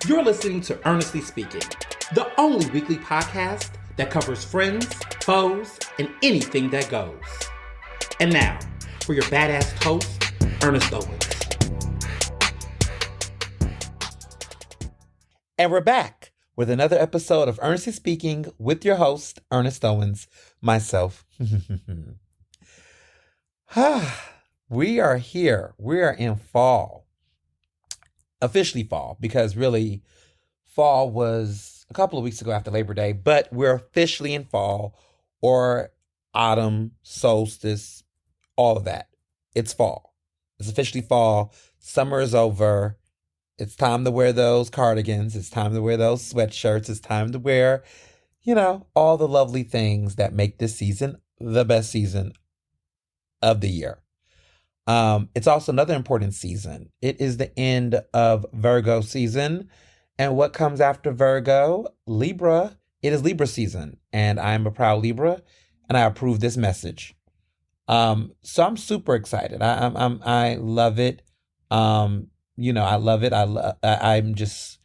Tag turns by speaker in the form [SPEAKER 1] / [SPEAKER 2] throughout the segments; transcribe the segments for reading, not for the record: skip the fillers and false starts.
[SPEAKER 1] You're listening to Ernestly Speaking, the only weekly podcast that covers friends, foes, and anything that goes. And now, for your badass host, Ernest Owens. And we're back with another episode of Ernestly Speaking with your host, Ernest Owens, myself. We are here. We are in fall. Officially fall, because really fall was a couple of weeks ago after Labor Day, but we're officially in fall or autumn, solstice, all of that. It's fall. It's officially fall. Summer is over. It's time to wear those cardigans. It's time to wear those sweatshirts. It's time to wear, all the lovely things that make this season the best season of the year. It's also another important season. It is the end of Virgo season. And what comes after Virgo? Libra. It is Libra season. And I am a proud Libra, and I approve this message. So I'm super excited. I love it. I love it. I'm just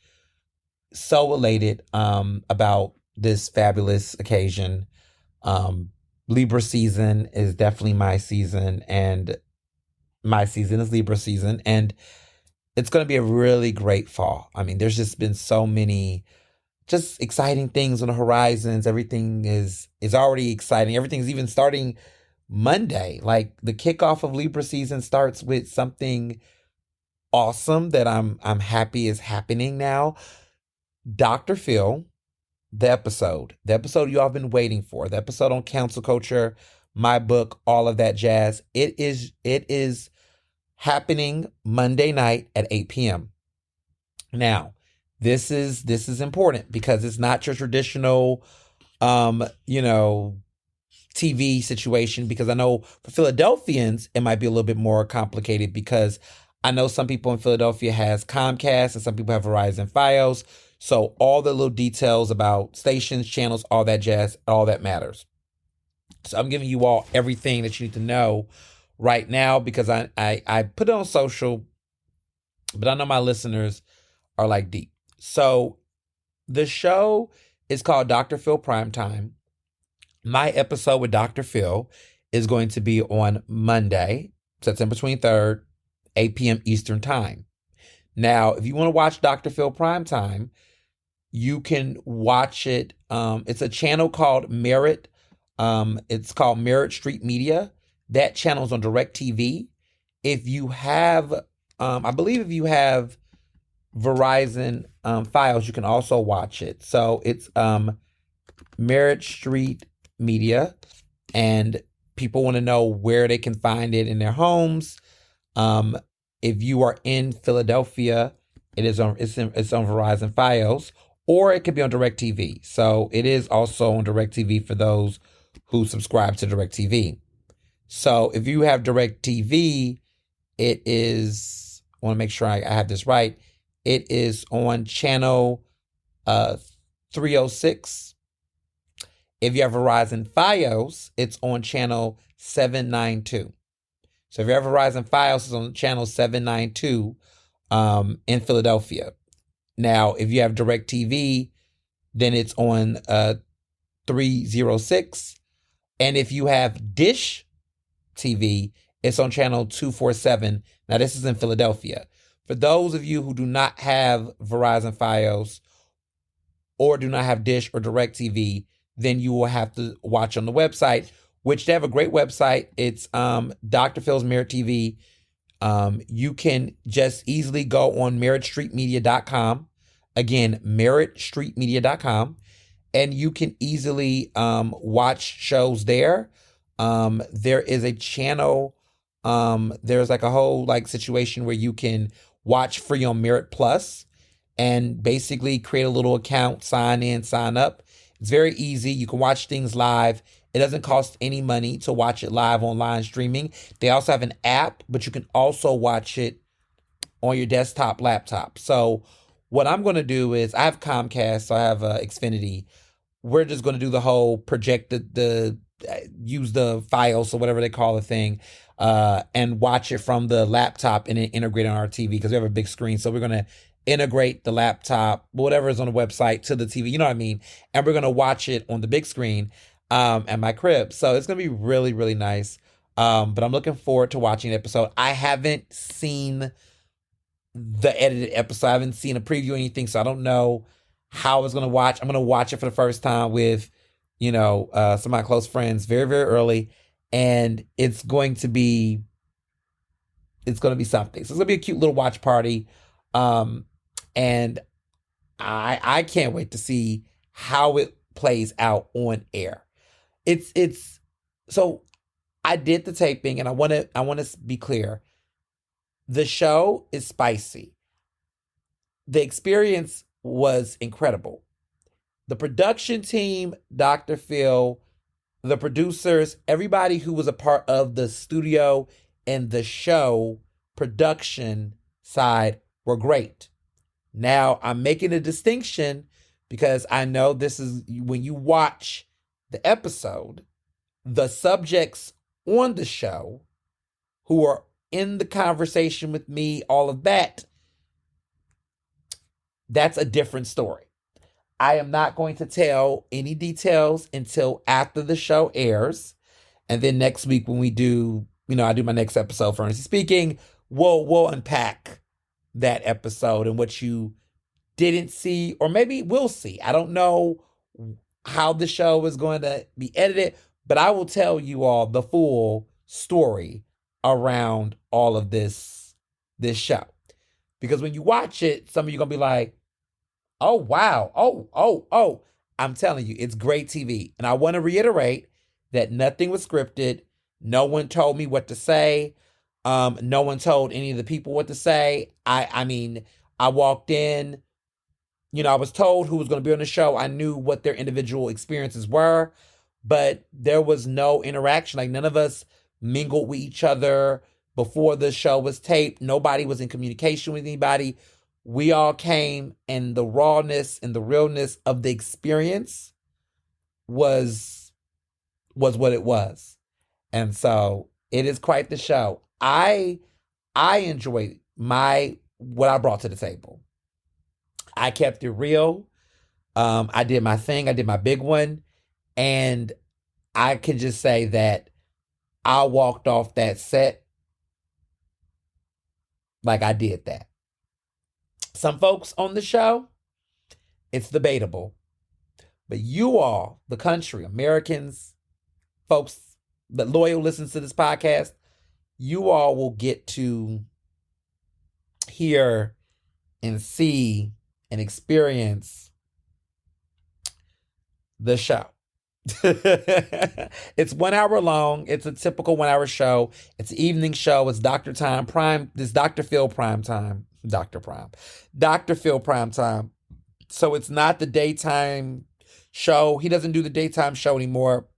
[SPEAKER 1] so elated about this fabulous occasion. Libra season is definitely my season, and my season is Libra season, and it's going to be a really great fall. I mean, there's just been so many just exciting things on the horizons. Everything is already exciting. Everything's even starting Monday. Like, the kickoff of Libra season starts with something awesome that I'm happy is happening now. Dr. Phil, the episode you all have been waiting for, the episode on council culture, my book, all of that jazz. It is happening Monday night at 8 p.m. Now, this is important because it's not your traditional, TV situation, because I know for Philadelphians, it might be a little bit more complicated, because I know some people in Philadelphia has Comcast and some people have Verizon Fios. So all the little details about stations, channels, all that jazz, all that matters. So I'm giving you all everything that you need to know right now, because I put it on social, but I know my listeners are like deep. So the show is called Dr. Phil Primetime. My episode with Dr. Phil is going to be on Monday, September 23rd, 8 p.m. Eastern Time. Now, if you want to watch Dr. Phil Primetime, you can watch it. It's a channel called Merit. It's called Merit Street Media. That channel is on DirecTV. If you have, I believe if you have Verizon Files, you can also watch it. So it's Merit Street Media, and people want to know where they can find it in their homes. If you are in Philadelphia, it's on Verizon Fios, or it could be on DirecTV. So it is also on DirecTV for those who subscribe to DirecTV. So if you have DirecTV, it is, I want to make sure I have this right. It is on channel 306. If you have Verizon Fios, it's on channel 792. So if you have Verizon Fios, it's on channel 792 in Philadelphia. Now, if you have DirecTV, then it's on 306. And if you have Dish TV, it's on channel 247. Now, this is in Philadelphia. For those of you who do not have Verizon Fios or do not have Dish or DirecTV, then you will have to watch on the website, which they have a great website. It's Dr. Phil's Merit TV. You can just easily go on meritstreetmedia.com. Again, meritstreetmedia.com. And you can easily watch shows there. There is a channel. There's like a whole situation where you can watch free on Merit Plus and basically create a little account, sign in, sign up. It's very easy. You can watch things live. It doesn't cost any money to watch it live online streaming. They also have an app, but you can also watch it on your desktop, laptop. So what I'm going to do is, I have Comcast, so I have Xfinity. We're just going to do the whole use the files or whatever they call the thing, and watch it from the laptop and then integrate on our TV, because we have a big screen. So we're going to integrate the laptop, whatever is on the website, to the TV. You know what I mean? And we're gonna watch it on the big screen at my crib. So it's gonna be really, really nice. But I'm looking forward to watching the episode. I haven't seen the edited episode. I haven't seen a preview or anything, so I don't know how I was gonna watch. I'm gonna watch it for the first time with, some of my close friends very, very early, and it's gonna be something. So it's gonna be a cute little watch party. Um, and I can't wait to see how it plays out on air. It's so I did the taping, and I wanna be clear. The show is spicy. The experience was incredible. The production team, Dr. Phil, the producers, everybody who was a part of the studio and the show production side were great. Now, I'm making a distinction because I know this is when you watch the episode, the subjects on the show who are in the conversation with me, all of that, that's a different story. I am not going to tell any details until after the show airs. And then next week when we do, I do my next episode for Ernestly Speaking, we'll unpack that episode and what you didn't see, or maybe will see. I don't know how the show is going to be edited, but I will tell you all the full story around all of this show. Because when you watch it, some of you are going to be like, oh, wow. Oh. I'm telling you, it's great TV. And I want to reiterate that nothing was scripted. No one told me what to say. No one told any of the people what to say. I mean, I walked in, I was told who was going to be on the show. I knew what their individual experiences were, but there was no interaction. Like, none of us mingled with each other before the show was taped. Nobody was in communication with anybody. We all came, and the rawness and the realness of the experience was what it was. And so it is quite the show. I enjoyed what I brought to the table. I kept it real. I did my thing. I did my big one. And I can just say that I walked off that set like I did that. Some folks on the show, it's debatable. But you all, the country, Americans, folks that loyal listens to this podcast, you all will get to hear and see and experience the show. It's 1 hour long. It's a typical 1 hour show. It's an evening show. It's Dr. Time Prime. This Dr. Phil Prime Time. Dr. Phil Prime Time. So it's not the daytime show. He doesn't do the daytime show anymore.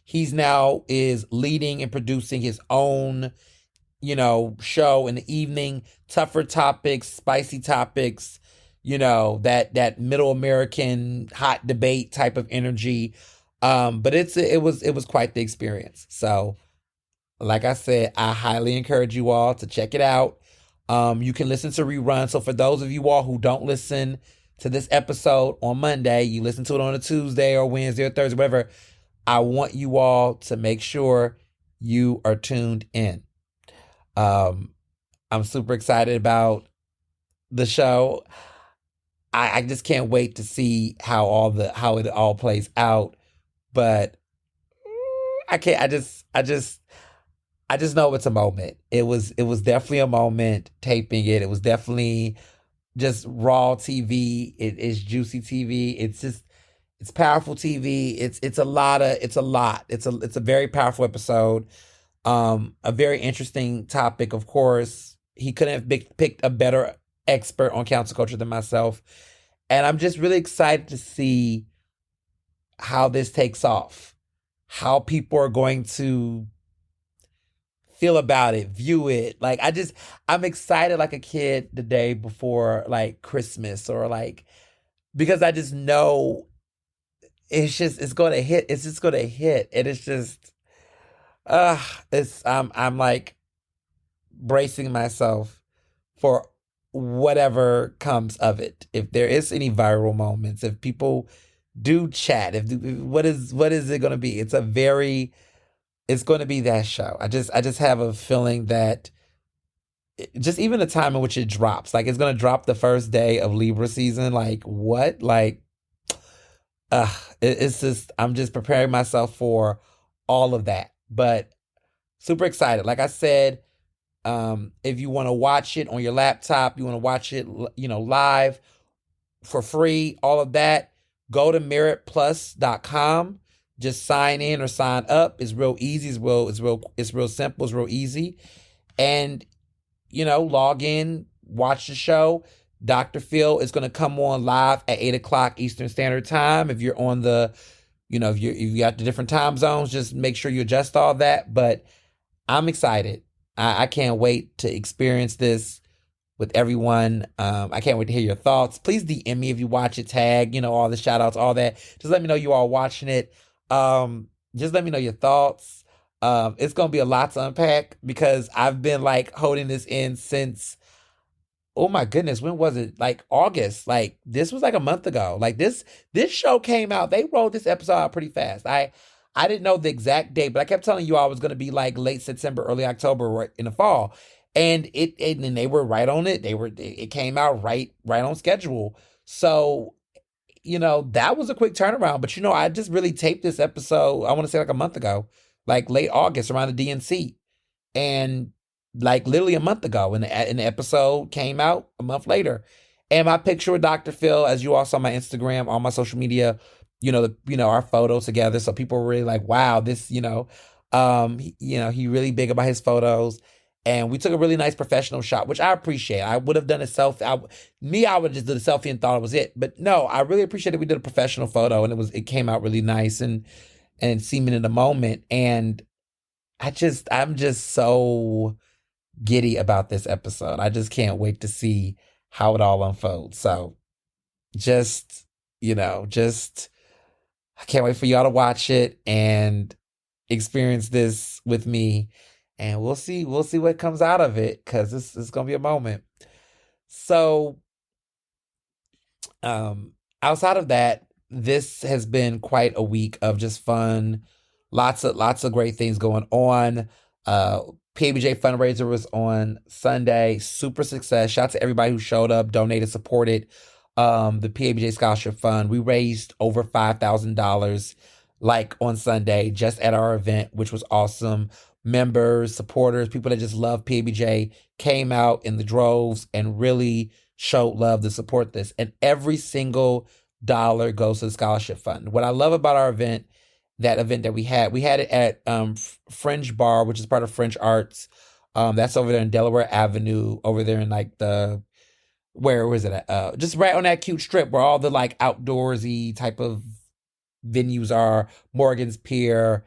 [SPEAKER 1] He's now is leading and producing his own, show in the evening. Tougher topics, spicy topics, that middle American hot debate type of energy. But it was quite the experience. So, like I said, I highly encourage you all to check it out. You can listen to reruns. So for those of you all who don't listen to this episode on Monday, you listen to it on a Tuesday or Wednesday or Thursday, whatever. I want you all to make sure you are tuned in. I'm super excited about the show. I just can't wait to see how it all plays out. But I can't. I just know it's a moment. It was definitely a moment taping it. It was definitely just raw TV. It is juicy TV. It's powerful TV. It's a lot. It's a very powerful episode. A very interesting topic, of course. He couldn't have picked a better expert on council culture than myself. And I'm just really excited to see how this takes off, how people are going to feel about it, view it. Like, I'm excited like a kid the day before, like, Christmas, or like, because I just know it's going to hit. It's just going to hit. And it's just, I'm like bracing myself for whatever comes of it. If there is any viral moments, if people do chat, if what is it going to be? It's going to be that show. I just have a feeling that just even the time in which it drops, like it's going to drop the first day of Libra season. Like what? Like it's just I'm just preparing myself for all of that. But super excited. Like I said, if you want to watch it on your laptop, you want to watch it, live for free, all of that, go to meritplus.com. Just sign in or sign up. It's real easy. It's real simple. It's real easy. And, log in, watch the show. Dr. Phil is going to come on live at 8 o'clock Eastern Standard Time. If you're on if you got the different time zones, just make sure you adjust all that. But I'm excited. I can't wait to experience this with everyone. I can't wait to hear your thoughts. Please DM me if you watch it, tag, all the shout outs, all that. Just let me know you all watching it. Just let me know your thoughts. It's going to be a lot to unpack because I've been like holding this in since, oh my goodness, when was it? Like August. Like this was like a month ago. Like this show came out. They rolled this episode out pretty fast. I didn't know the exact date, but I kept telling you I was going to be like late September, early October, or in the fall. And and they were right on it. It came out right on schedule. So, that was a quick turnaround. But I just really taped this episode, I want to say like a month ago, like late August around the DNC. And like literally a month ago, and the episode came out a month later. And my picture with Dr. Phil, as you all saw on my Instagram, on my social media, our photos together. So people were really like, wow, this, he really big about his photos. And we took a really nice professional shot, which I appreciate. I would have done a selfie. I would have just did a selfie and thought it was it. But no, I really appreciated we did a professional photo, and it came out really nice and seeming in the moment. And I'm just so giddy about this episode. I just can't wait to see how it all unfolds. So just, I can't wait for y'all to watch it and experience this with me. And we'll see what comes out of it, because this is gonna be a moment. So outside of that, this has been quite a week of just fun. Lots of great things going on. PABJ fundraiser was on Sunday. Super success. Shout out to everybody who showed up, donated, supported the PABJ Scholarship Fund. We raised over $5,000 like on Sunday just at our event, which was awesome. Members, supporters, people that just love PABJ came out in the droves and really showed love to support this. And every single dollar goes to the scholarship fund. What I love about our event, that event that we had it at Fringe Bar, which is part of French Arts. That's over there in Delaware Avenue, over there in like where was it at? Just right on that cute strip where all the like outdoorsy type of venues are. Morgan's Pier,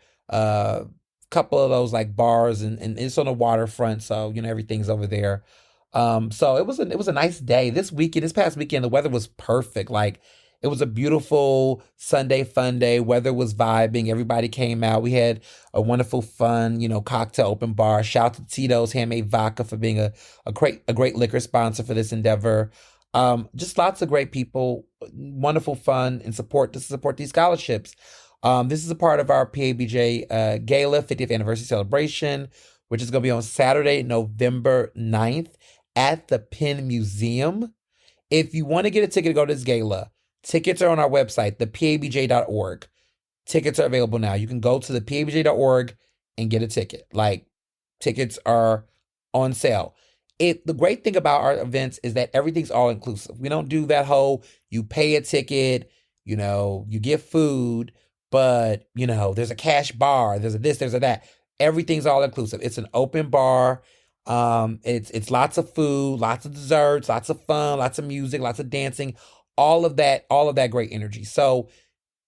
[SPEAKER 1] couple of those like bars, and it's on the waterfront, so everything's over there. So it was a nice day. This past weekend, the weather was perfect. Like it was a beautiful Sunday fun day. Weather was vibing. Everybody came out. We had a wonderful fun, cocktail open bar. Shout out to Tito's Handmade Vodka for being a great liquor sponsor for this endeavor. Just lots of great people, wonderful fun and support to support these scholarships. This is a part of our PABJ Gala 50th anniversary celebration, which is going to be on Saturday, November 9th at the Penn Museum. If you want to get a ticket to go to this gala, tickets are on our website, thepabj.org. Tickets are available now. You can go to thepabj.org and get a ticket. Like, tickets are on sale. The great thing about our events is that everything's all inclusive. We don't do that whole, you pay a ticket, you get food, but, there's a cash bar, there's a this, there's a that. Everything's all inclusive. It's an open bar. It's lots of food, lots of desserts, lots of fun, lots of music, lots of dancing, all of that great energy. So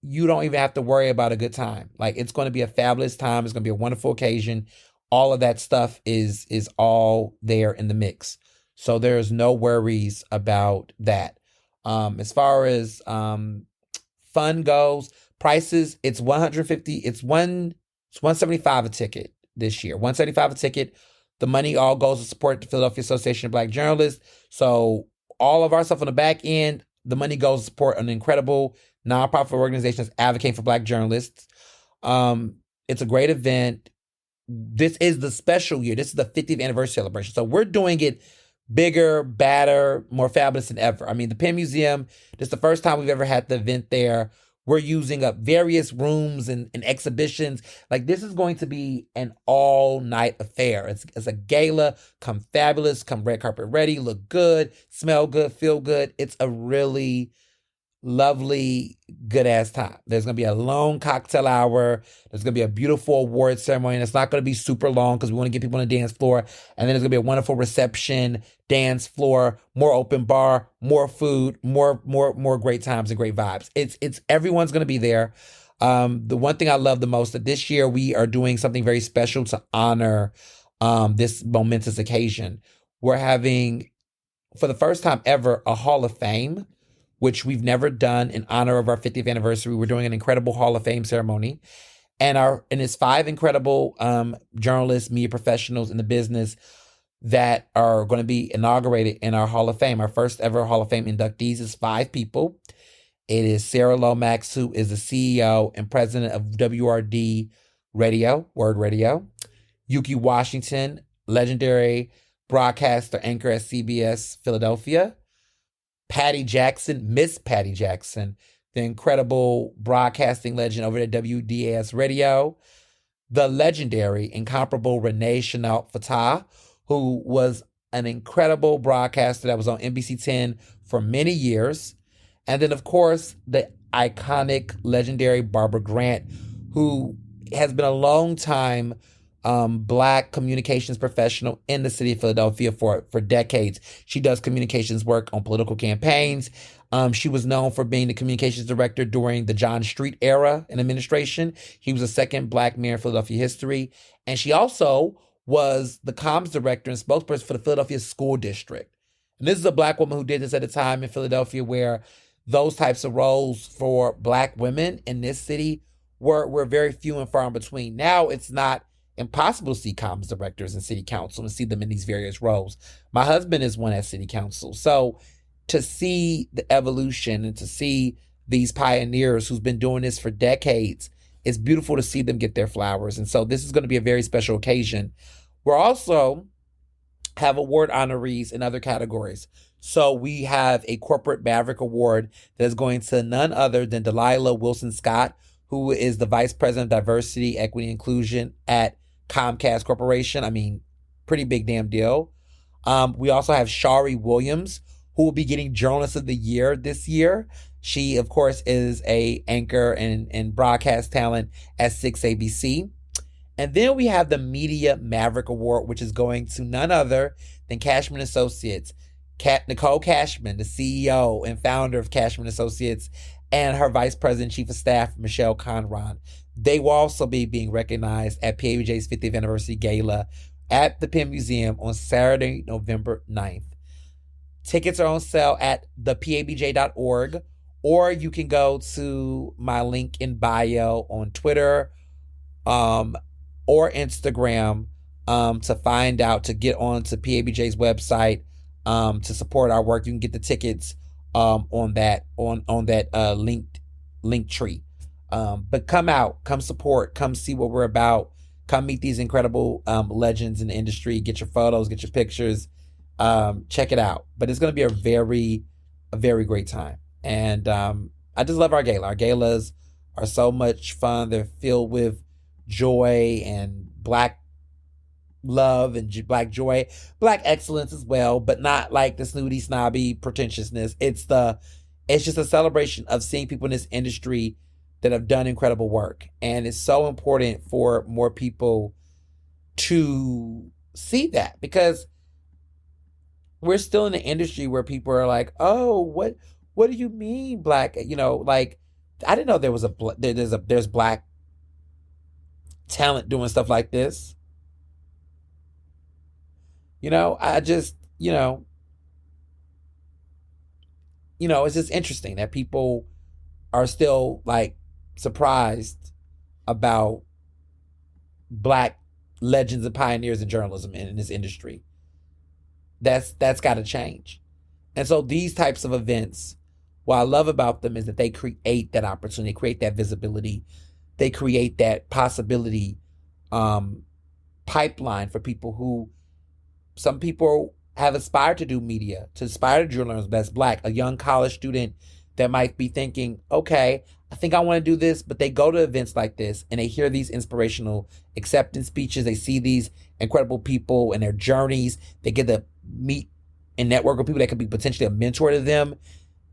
[SPEAKER 1] you don't even have to worry about a good time. Like, it's going to be a fabulous time. It's going to be a wonderful occasion. All of that stuff is all there in the mix. So there's no worries about that. As far as fun goes, prices, it's $175 a ticket this year. $175 a ticket. The money all goes to support the Philadelphia Association of Black Journalists. So all of our stuff on the back end, the money goes to support an incredible nonprofit organization that's advocating for Black journalists. It's a great event. This is the special year. This is the 50th anniversary celebration. So we're doing it bigger, badder, more fabulous than ever. I mean, the Penn Museum, this is the first time we've ever had the event there. We're using up various rooms and exhibitions. Like, this is going to be an all-night affair. It's a gala. Come fabulous, come red carpet ready, look good, smell good, feel good. It's a really lovely, good-ass time. There's going to be a long cocktail hour. There's going to be a beautiful award ceremony. And it's not going to be super long because we want to get people on the dance floor. And then there's going to be a wonderful reception, dance floor, more open bar, more food, more great times and great vibes. It's everyone's going to be there. The one thing I love the most that this year we are doing something very special to honor this momentous occasion. We're having, for the first time ever, a Hall of Fame, which we've never done in honor of our 50th anniversary. We're doing an incredible Hall of Fame ceremony. And it's 5 incredible journalists, media professionals in the business that are going to be inaugurated in our Hall of Fame. Our first ever Hall of Fame inductees is 5 people. It is Sarah Lomax, who is the CEO and president of WRD Radio, Word Radio. Yuki Washington, legendary broadcaster, anchor at CBS Philadelphia. Patty Jackson, Miss Patty Jackson, the incredible broadcasting legend over at WDAS Radio. The legendary, incomparable Renee Chenault Fatah, who was an incredible broadcaster that was on NBC 10 for many years. And then, of course, the iconic, legendary Barbara Grant, who has been a long time Black communications professional in the city of Philadelphia for decades. She does communications work on political campaigns. She was known for being the communications director during the John Street era in administration. He was the second Black mayor in Philadelphia history. And she also was the comms director and spokesperson for the Philadelphia School District. And this is a Black woman who did this at a time in Philadelphia where those types of roles for Black women in this city were very few and far in between. Now it's not impossible to see comms directors in city council and see them in these various roles. My husband is one at city council. So to see the evolution and to see these pioneers who's been doing this for decades, it's beautiful to see them get their flowers. And so this is going to be a very special occasion. We're also have award honorees in other categories. So we have a Corporate Maverick Award that is going to none other than Delilah Wilson Scott, who is the Vice President of Diversity, Equity, and Inclusion at Comcast Corporation. I mean, pretty big damn deal. We also have Shari Williams, who will be getting Journalist of the Year this year. She, of course, is a anchor and broadcast talent at 6ABC. And then we have the Media Maverick Award, which is going to none other than Cashman Associates. Nicole Cashman, the CEO and founder of Cashman Associates, and her Vice President, Chief of Staff, Michelle Conron. They will also be being recognized at PABJ's 50th Anniversary Gala at the Penn Museum on Saturday, November 9th. Tickets are on sale at thepabj.org, or you can go to my link in bio on Twitter or Instagram to find out, to get on to PABJ's website to support our work. You can get the tickets on that link tree. But come out, come support, come see what we're about, come meet these incredible legends in the industry, get your photos, get your pictures, check it out. But it's going to be a very great time. And I just love our gala. Our galas are so much fun. They're filled with joy and Black love and Black joy, Black excellence as well, but not like the snooty, snobby pretentiousness. It's just a celebration of seeing people in this industry that have done incredible work. And it's so important for more people to see that, because we're still in the industry where people are like, oh, what do you mean Black? You know, like, I didn't know there was there's Black talent doing stuff like this. You know, I just, it's just interesting that people are still like surprised about Black legends and pioneers in journalism in this industry. That's got to change. And so these types of events, what I love about them is that they create that opportunity, create that visibility, they create that possibility pipeline for people who, some people have aspired to do media, to aspire to journalism that's Black, a young college student that might be thinking, okay, I think I want to do this, but they go to events like this and they hear these inspirational acceptance speeches. They see these incredible people and their journeys. They get to meet and network with people that could be potentially a mentor to them.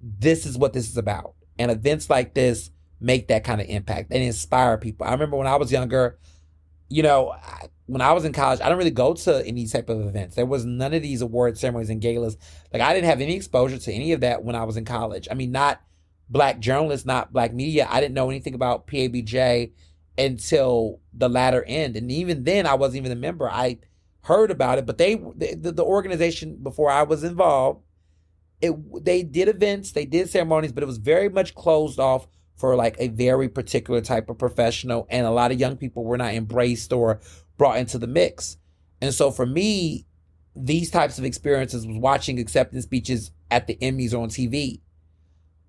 [SPEAKER 1] This is what this is about. And events like this make that kind of impact. They inspire people. I remember when I was younger, when I was in college, I didn't really go to any type of events. There was none of these award ceremonies and galas. Like, I didn't have any exposure to any of that when I was in college. I mean, not Black journalists, not Black media. I didn't know anything about PABJ until the latter end. And even then, I wasn't even a member. I heard about it, but the organization before I was involved, they did events, they did ceremonies, but it was very much closed off for like a very particular type of professional. And a lot of young people were not embraced or brought into the mix. And so for me, these types of experiences was watching acceptance speeches at the Emmys or on TV.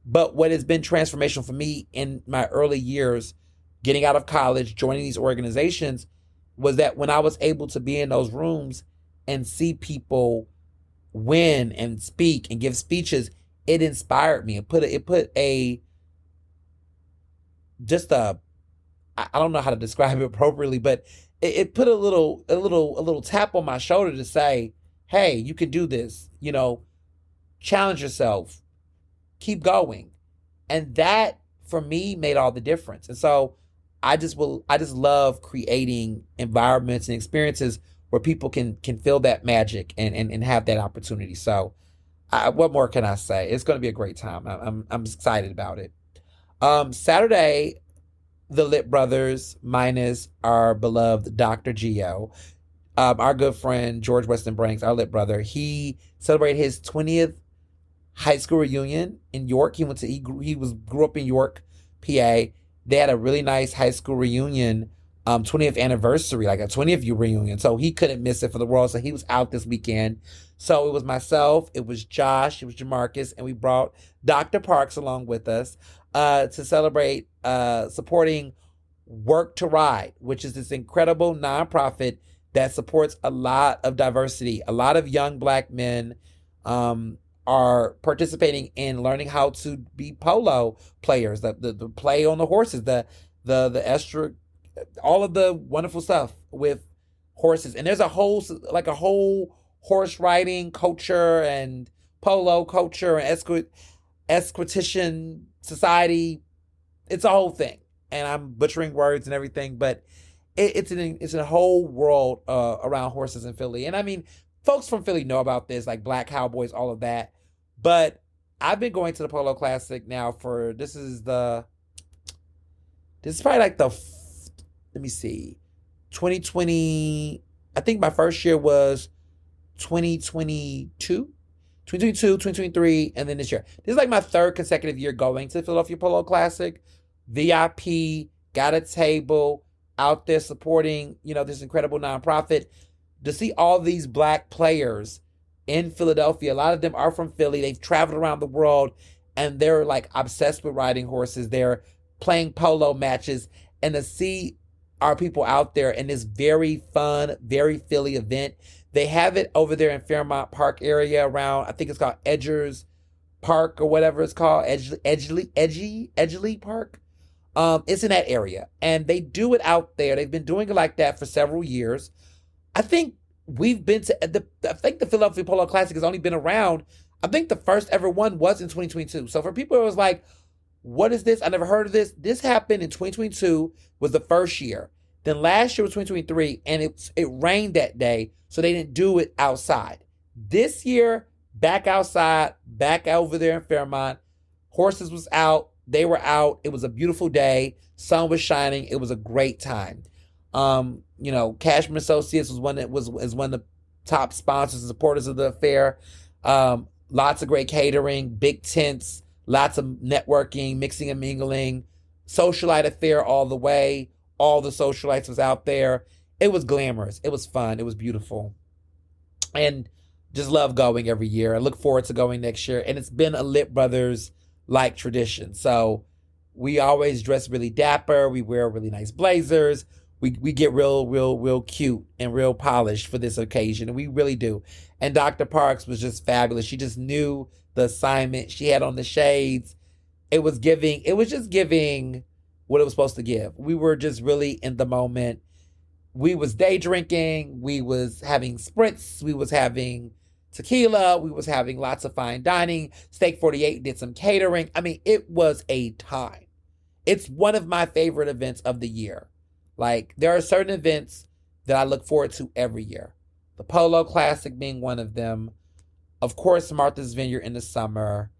[SPEAKER 1] But what has been transformational for me in my early years, getting out of college, joining these organizations, was that when I was able to be in those rooms and see people win and speak and give speeches, it inspired me. I don't know how to describe it appropriately, but it put a little tap on my shoulder to say, hey, you can do this, challenge yourself, keep going. And that for me made all the difference. And so I just love creating environments and experiences where people can feel that magic and have that opportunity. So what more can I say? It's going to be a great time. I'm excited about it. Saturday, the Lit Brothers, minus our beloved Dr. Gio, our good friend George Weston Branks, our Lit brother, he celebrated his 20th high school reunion in York. He grew up in York, PA. They had a really nice high school reunion, 20th anniversary, like a 20th year reunion. So he couldn't miss it for the world. So he was out this weekend. So it was myself, it was Josh, it was Jamarcus, and we brought Dr. Parks along with us to celebrate supporting Work to Ride, which is this incredible nonprofit that supports a lot of diversity. A lot of young Black men are participating in learning how to be polo players, the play on the horses, the extra, all of the wonderful stuff with horses. And there's a whole horse riding culture and polo culture and equitation society. It's a whole thing. And I'm butchering words and everything, but it's a whole world around horses in Philly. And I mean, folks from Philly know about this, like Black Cowboys, all of that. But I've been going to the Polo Classic now this is probably like let me see, 2020. I think my first year was 2022, 2023, and then this year. This is like my third consecutive year going to the Philadelphia Polo Classic. VIP, got a table, out there supporting, this incredible nonprofit. To see all these Black players in Philadelphia, a lot of them are from Philly. They've traveled around the world, and they're like obsessed with riding horses. They're playing polo matches, and to see our people out there in this very fun, very Philly event. They have it over there in Fairmount Park area around, I think it's called Edgers Park or whatever it's called, Edgley Park. It's in that area, and they do it out there. They've been doing it like that for several years. I think we've been to I think the Philadelphia Polo Classic has only been around. I think the first ever one was in 2022. So for people who was like, what is this? I never heard of this. This happened in 2022 was the first year. Then last year was 2023, and it rained that day, so they didn't do it outside. This year, back outside, back over there in Fairmont. Horses was out. They were out. It was a beautiful day. Sun was shining. It was a great time. Cashman Associates is one of the top sponsors and supporters of the affair. Lots of great catering, big tents, lots of networking, mixing and mingling, socialite affair all the way. All the socialites was out there. It was glamorous. It was fun. It was beautiful. And just love going every year. I look forward to going next year. And it's been a Lit Brothers like tradition. So we always dress really dapper. We wear really nice blazers. We get real cute and real polished for this occasion. And we really do. And Dr. Parks was just fabulous. She just knew the assignment. She had on the shades. It was just giving what it was supposed to give. We were just really in the moment. We was day drinking. We was having spritz. We was having tequila. We was having lots of fine dining. Steak 48 did some catering. I mean, it was a time. It's one of my favorite events of the year. Like, there are certain events that I look forward to every year. The Polo Classic being one of them. Of course, Martha's Vineyard in the summer.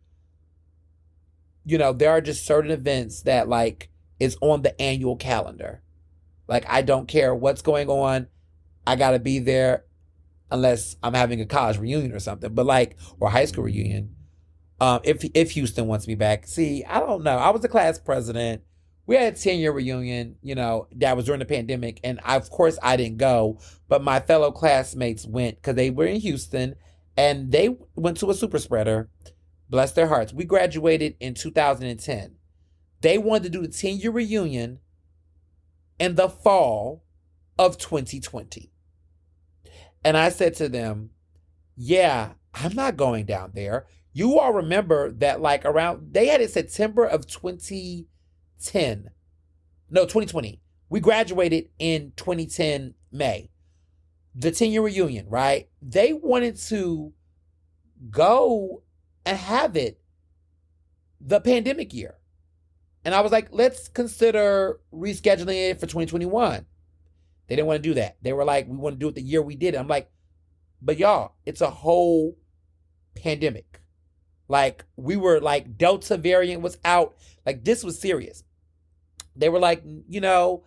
[SPEAKER 1] You know, there are just certain events that, like, is on the annual calendar. Like, I don't care what's going on. I got to be there unless I'm having a college reunion or something. But, like, or a high school reunion. If Houston wants me back. See, I don't know. I was the class president. We had a 10-year reunion, you know, that was during the pandemic. And of course, I didn't go. But my fellow classmates went because they were in Houston. And they went to a super spreader. Bless their hearts. We graduated in 2010. They wanted to do the 10-year reunion in the fall of 2020. And I said to them, yeah, I'm not going down there. You all remember that, like, around, they had it September of 2020. We graduated in 2010, May. The 10-year reunion, right? They wanted to go and have it the pandemic year. And I was like, let's consider rescheduling it for 2021. They didn't want to do that. They were like, we want to do it the year we did it. I'm like, but y'all, it's a whole pandemic. Like, we were like, Delta variant was out. Like, this was serious. They were like, you know,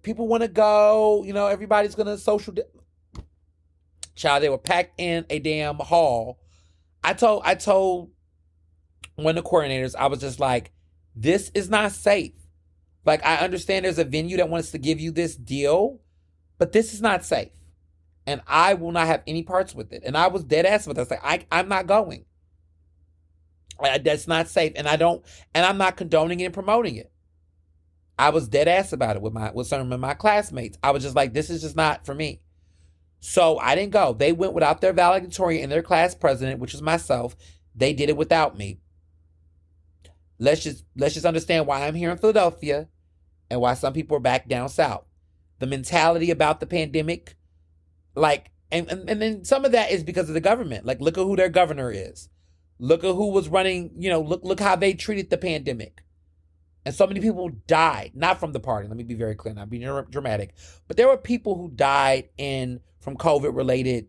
[SPEAKER 1] people want to go, you know, everybody's going to Child, they were packed in a damn hall. I told one of the coordinators, I was just like, this is not safe. Like, I understand there's a venue that wants to give you this deal, but this is not safe. And I will not have any parts with it. And I was dead ass with it. I was like, I'm not going. That's not safe. And I'm not condoning it and promoting it. I was dead ass about it with some of my classmates. I was just like, this is just not for me. So I didn't go. They went without their valedictorian and their class president, which was myself. They did it without me. Let's just understand why I'm here in Philadelphia and why some people are back down south. The mentality about the pandemic, like, and then some of that is because of the government. Like, look at who their governor is. Look at who was running, you know, look how they treated the pandemic. And so many people died, not from the party. Let me be very clear, not being dramatic. But there were people who died from COVID-related,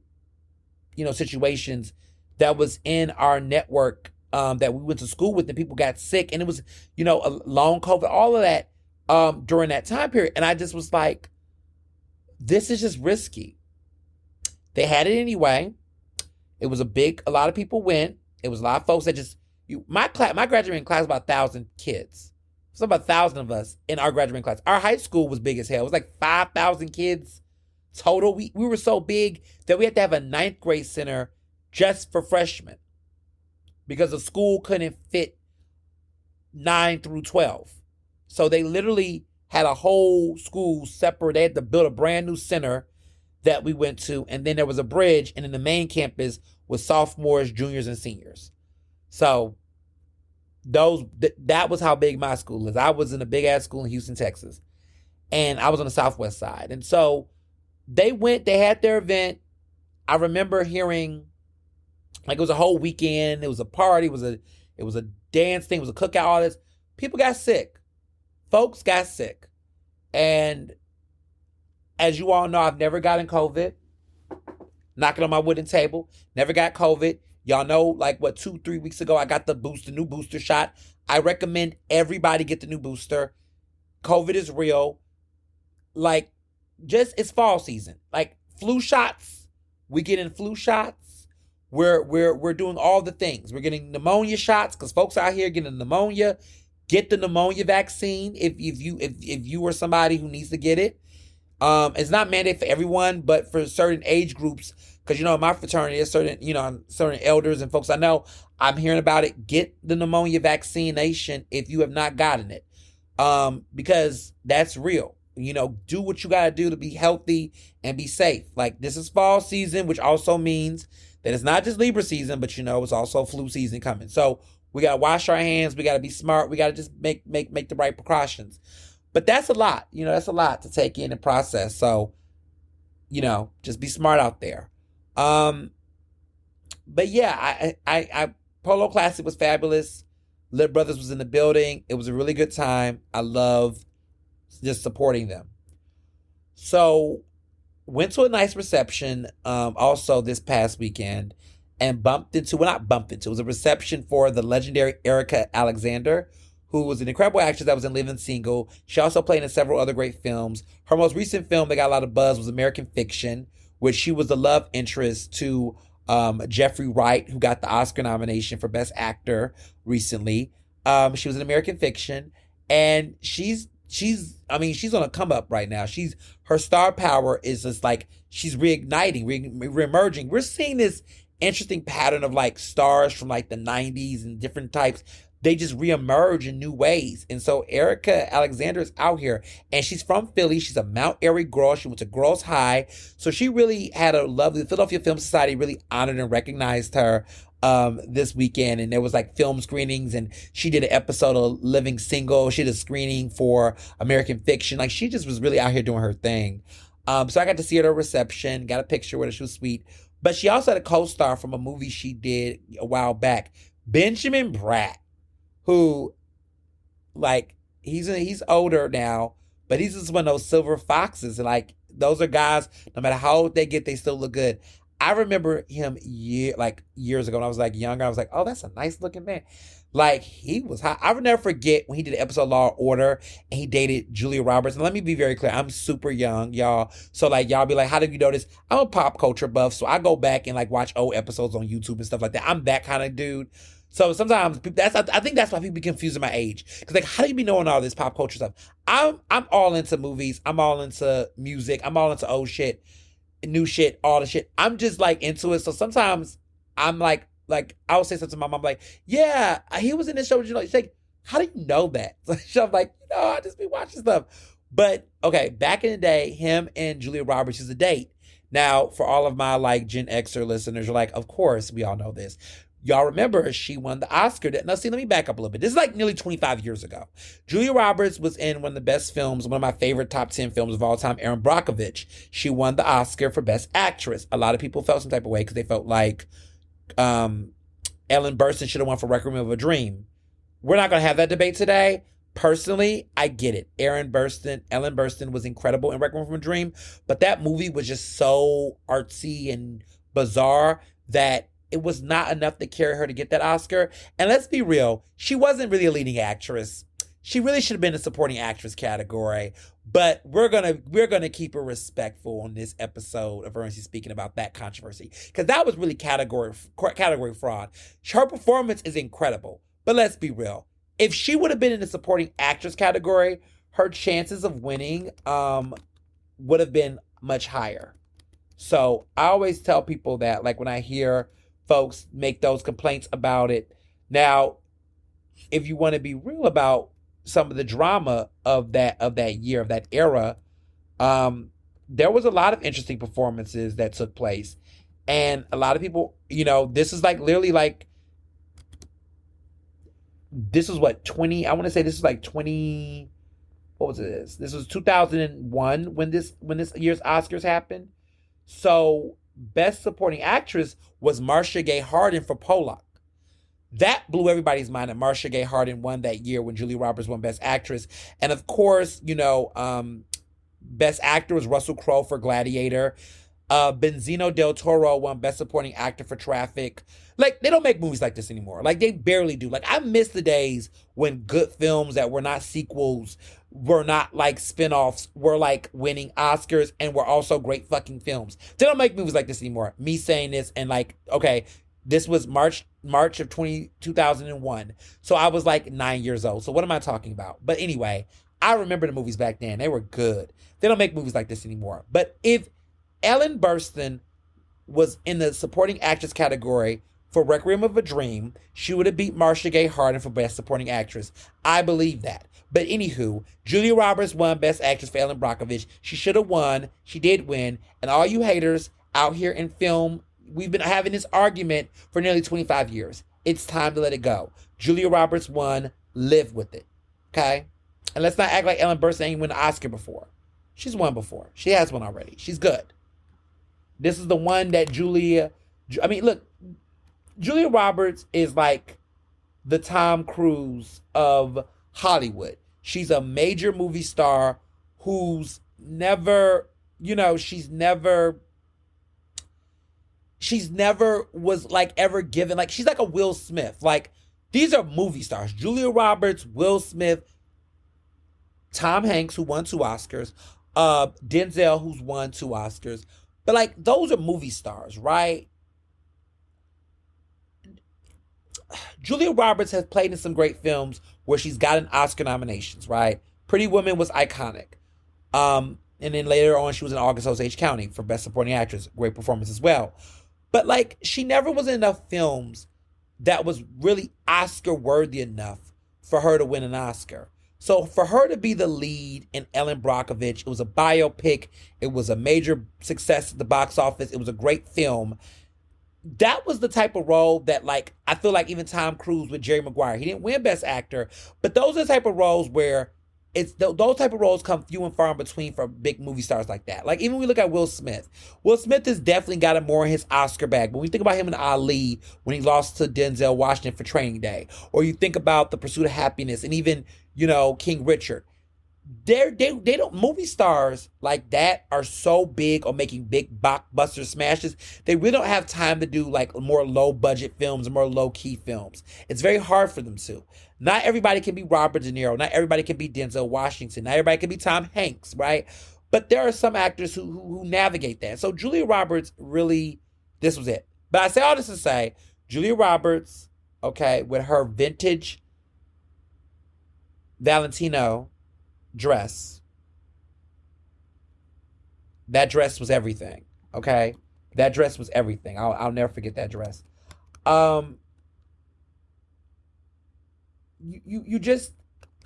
[SPEAKER 1] you know, situations that was in our network that we went to school with, and people got sick. And it was, you know, a long COVID, all of that during that time period. And I just was like, this is just risky. They had it anyway. It was a lot of people went. It was a lot of folks that just, my graduating class was about 1,000 kids. So about 1,000 of us in our graduating class. Our high school was big as hell. It was like 5,000 kids total. We were so big that we had to have a 9th grade center just for freshmen because the school couldn't fit 9 through 12. So they literally had a whole school separate. They had to build a brand new center that we went to. And then there was a bridge. And then the main campus was sophomores, juniors, and seniors. So that was how big my school is. I was in a big ass school in Houston, Texas, and I was on the southwest side. And so they had their event. I remember hearing, like, it was a whole weekend. It was a party. It was a dance thing. It was a cookout. All this. People got sick. Folks got sick. And as you all know, I've never gotten COVID. Knocking on my wooden table. Never got COVID. Y'all know, like, 2-3 weeks ago, I got the new booster shot. I recommend everybody get the new booster. COVID is real. Like, it's fall season. Like, flu shots. We get in flu shots. We're doing all the things. We're getting pneumonia shots because folks out here getting pneumonia. Get the pneumonia vaccine if you are somebody who needs to get it. It's not mandated for everyone, but for certain age groups, because in my fraternity, there's certain elders and folks I know. I'm hearing about it. Get the pneumonia vaccination if you have not gotten it, because that's real. Do what you gotta do to be healthy and be safe. Like, this is fall season, which also means that it's not just Libra season, but it's also flu season coming. So we gotta wash our hands. We gotta be smart. We gotta just make the right precautions. But that's a lot. That's a lot to take in and process. So, just be smart out there. But yeah, I Polo Classic was fabulous. Lib Brothers was in the building. It was a really good time. I love just supporting them. So, went to a nice reception also this past weekend, and not bumped into, it was a reception for the legendary Erica Alexander, who was an incredible actress that was in Living Single. She also played in several other great films. Her most recent film that got a lot of buzz was American Fiction, which she was the love interest to Jeffrey Wright, who got the Oscar nomination for Best Actor recently. She was in American Fiction, and she's on a come up right now. Her star power is just like, she's reigniting, reemerging. We're seeing this interesting pattern of like stars from like the 90s and different types. They just reemerge in new ways. And so Erica Alexander is out here, and she's from Philly. She's a Mount Airy girl. She went to Girls High. So she really had a lovely, the Philadelphia Film Society really honored and recognized her this weekend. And there was like film screenings, and she did an episode of Living Single. She did a screening for American Fiction. Like, she just was really out here doing her thing. So I got to see her at her reception, got a picture with her. She was sweet. But she also had a co-star from a movie she did a while back, Benjamin Bratt, who, like, he's older now, but he's just one of those silver foxes. Like, those are guys, no matter how old they get, they still look good. I remember him years ago when I was like younger. I was like, oh, that's a nice looking man. Like, he was hot. I would never forget when he did the episode of Law and Order and he dated Julia Roberts. And let me be very clear, I'm super young, y'all. So like, y'all be like, how did you know this? I'm a pop culture buff, so I go back and like watch old episodes on YouTube and stuff like that. I'm that kind of dude. So sometimes I think that's why people be confusing my age. Because like, how do you be knowing all this pop culture stuff? I'm all into movies. I'm all into music. I'm all into old shit, new shit, all the shit. I'm just like into it. So sometimes I'm like I'll say something to my mom, like, yeah, he was in this show. She's like, how do you know that? So I'm like, I just be watching stuff. But okay, back in the day, him and Julia Roberts is a date. Now, for all of my like Gen Xer listeners, you're like, of course, we all know this. Y'all remember she won the Oscar. Now, see, let me back up a little bit. This is like nearly 25 years ago. Julia Roberts was in one of the best films, one of my favorite top 10 films of all time, Erin Brockovich. She won the Oscar for Best Actress. A lot of people felt some type of way because they felt like Ellen Burstyn should have won for Requiem of a Dream. We're not going to have that debate today. Personally, I get it. Ellen Burstyn was incredible in Requiem for a Dream, but that movie was just so artsy and bizarre that it was not enough to carry her to get that Oscar. And let's be real, she wasn't really a leading actress. She really should have been in the supporting actress category. But we're gonna keep her respectful on this episode of Ernestly speaking about that controversy, because that was really category fraud. Her performance is incredible, but let's be real. If she would have been in the supporting actress category, her chances of winning would have been much higher. So I always tell people that, like, when I hear folks make those complaints about it. Now, if you want to be real about some of the drama of that year, of that era, there was a lot of interesting performances that took place. And a lot of people, this is like literally like, this is what, 20, I want to say this is like 20, what was it? This was 2001 when this year's Oscars happened. So Best Supporting Actress was Marcia Gay Harden for Pollock. That blew everybody's mind that Marcia Gay Harden won that year when Julia Roberts won Best Actress. And of course, Best Actor was Russell Crowe for Gladiator. Benzino del Toro won Best Supporting Actor for Traffic. Like, they don't make movies like this anymore. Like, they barely do. Like, I miss the days when good films that were not sequels, were not like spin-offs, were like winning Oscars and were also great fucking films. They don't make movies like this anymore. Me saying this, and like, okay, this was March of 2001. So I was like 9 years old. So what am I talking about? But anyway, I remember the movies back then. They were good. They don't make movies like this anymore. But if Ellen Burstyn was in the supporting actress category for Requiem of a Dream, she would have beat Marcia Gay Harden for Best Supporting Actress. I believe that. But anywho, Julia Roberts won Best Actress for Ellen Brockovich. She should have won. She did win. And all you haters out here in film, we've been having this argument for nearly 25 years. It's time to let it go. Julia Roberts won. Live with it. Okay? And let's not act like Ellen Burstyn ain't won an Oscar before. She's won before. She has one already. She's good. This is the one that Julia Roberts is like the Tom Cruise of Hollywood. She's a major movie star who's never, she's never was like ever given, like she's like a Will Smith. Like these are movie stars. Julia Roberts, Will Smith, Tom Hanks, who won 2 Oscars, Denzel, who's won 2 Oscars. But like those are movie stars, right? Julia Roberts has played in some great films where she's gotten Oscar nominations, right? Pretty Woman was iconic. And then later on, she was in August Osage County for Best Supporting Actress. Great performance as well. But like, she never was in enough films that was really Oscar worthy enough for her to win an Oscar. So for her to be the lead in Ellen Brockovich, it was a biopic. It was a major success at the box office. It was a great film. That was the type of role that, like, I feel like even Tom Cruise with Jerry Maguire, he didn't win Best Actor, but those are the type of roles where those type of roles come few and far in between for big movie stars like that. Like, even when we look at Will Smith has definitely got it more in his Oscar bag. But when you think about him in Ali, when he lost to Denzel Washington for Training Day, or you think about The Pursuit of Happiness, and even, King Richard, they don't, movie stars like that are so big on making big blockbuster smashes. They really don't have time to do like more low budget films and more low key films. It's very hard for them to. Not everybody can be Robert De Niro. Not everybody can be Denzel Washington. Not everybody can be Tom Hanks, right? But there are some actors who navigate that. So Julia Roberts really, this was it. But I say all this to say, Julia Roberts, okay, with her vintage Valentino dress. That dress was everything. Okay? That dress was everything. I'll never forget that dress.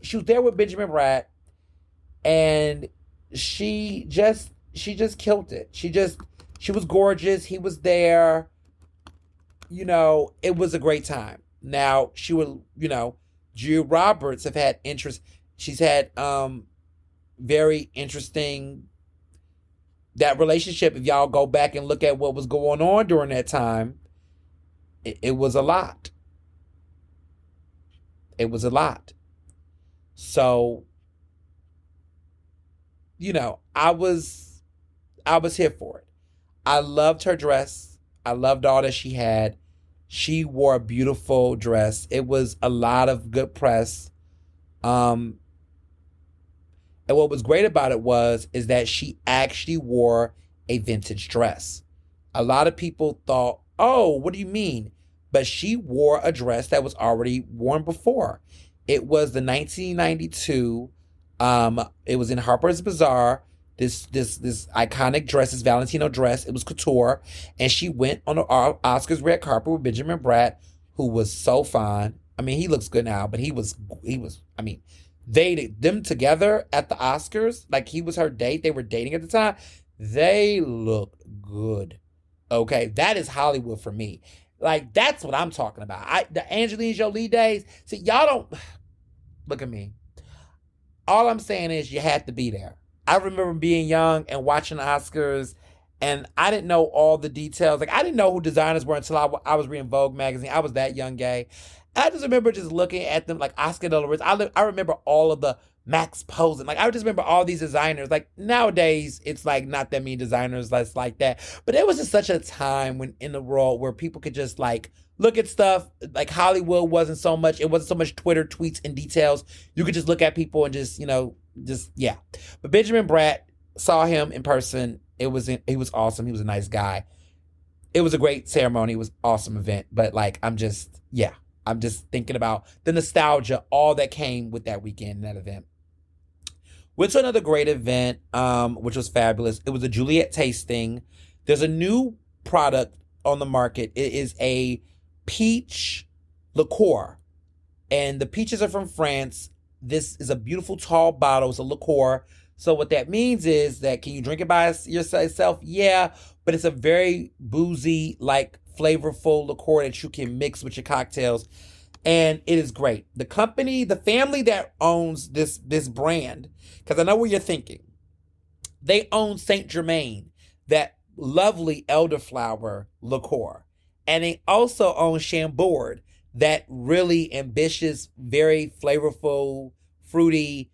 [SPEAKER 1] She was there with Benjamin Bratt, and she just killed it. She was gorgeous. He was there. It was a great time. Now, she would, Julia Roberts have had interest. She's had very interesting, that relationship, if y'all go back and look at what was going on during that time, it was a lot. It was a lot. So, I was here for it. I loved her dress. I loved all that she had. She wore a beautiful dress. It was a lot of good press. And what was great about it is that she actually wore a vintage dress. A lot of people thought, oh, what do you mean? But she wore a dress that was already worn before. It was the 1992, it was in Harper's Bazaar, this iconic dress, this Valentino dress. It was couture. And she went on the Oscars red carpet with Benjamin Bratt, who was so fine. I mean, he looks good now, but he was, them together at the Oscars, like he was her date, they were dating at the time, they looked good. Okay, that is Hollywood for me. Like, that's what I'm talking about. The Angelina Jolie days, see, y'all don't, look at me. All I'm saying is you had to be there. I remember being young and watching the Oscars, and I didn't know all the details. Like, I didn't know who designers were until I was reading Vogue magazine. I was that young gay. I just remember just looking at them, like Oscar de la Renta. I remember all of the Max Posen. Like, I just remember all these designers. Like, nowadays, it's like not that many designers that's like that. But it was just such a time when in the world where people could just like look at stuff. Like, Hollywood wasn't so much Twitter tweets and details. You could just look at people and just, yeah. But Benjamin Bratt, saw him in person. He was awesome. He was a nice guy. It was a great ceremony. It was an awesome event. But like, I'm just thinking about the nostalgia, all that came with that weekend and that event. Went to another great event, which was fabulous. It was a Juliet tasting. There's a new product on the market. It is a peach liqueur, and the peaches are from France. This is a beautiful tall bottle. It's a liqueur. So what that means is that can you drink it by yourself? Yeah, but it's a very boozy, like flavorful liqueur that you can mix with your cocktails, and it is great. The company, the family that owns this brand, because I know what you're thinking, they own Saint Germain, that lovely elderflower liqueur, and they also own Chambord, that really ambitious, very flavorful, fruity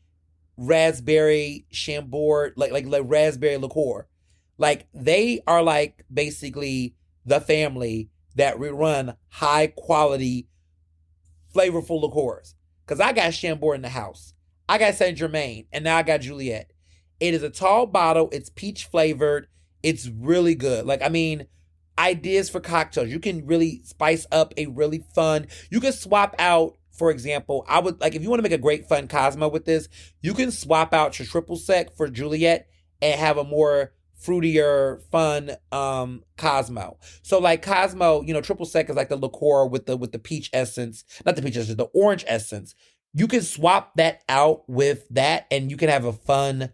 [SPEAKER 1] raspberry Chambord, like raspberry liqueur. Like they are like basically the family that run high quality flavorful liqueurs. Because I got Chambord in the house. I got Saint Germain. And now I got Juliet. It is a tall bottle. It's peach flavored. It's really good. Like, I mean, ideas for cocktails. You can really spice up a really fun. You can swap out, for example, I would like if you want to make a great fun Cosmo with this, you can swap out your triple sec for Juliet and have a more fruitier, fun Cosmo. So like Cosmo, triple sec is like the liqueur with the peach essence, not the peach essence, the orange essence. You can swap that out with that, and you can have a fun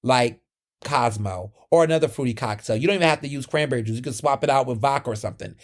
[SPEAKER 1] like Cosmo or another fruity cocktail. You don't even have to use cranberry juice. You can swap it out with vodka or something.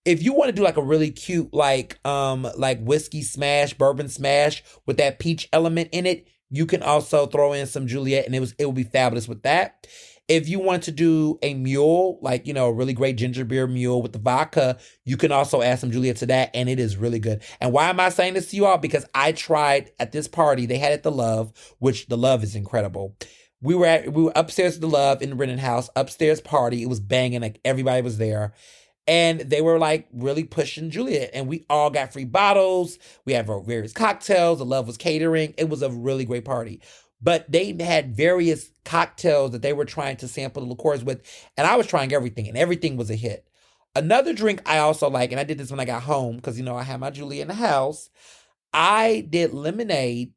[SPEAKER 1] If you want to do like a really cute like whiskey smash, bourbon smash with that peach element in it, you can also throw in some Juliet, and it will be fabulous with that. If you want to do a mule, like, a really great ginger beer mule with the vodka, you can also add some Juliet to that, and it is really good. And why am I saying this to you all? Because I tried at this party, they had at the Love, which the Love is incredible. We were upstairs at the Love in the Brennan house, upstairs party. It was banging, like everybody was there. And they were like really pushing Juliet, and we all got free bottles. We had various cocktails. The Love was catering. It was a really great party. But they had various cocktails that they were trying to sample the liqueurs with, and I was trying everything, and everything was a hit. Another drink I also like, and I did this when I got home because, I had my Juliet in the house. I did lemonade.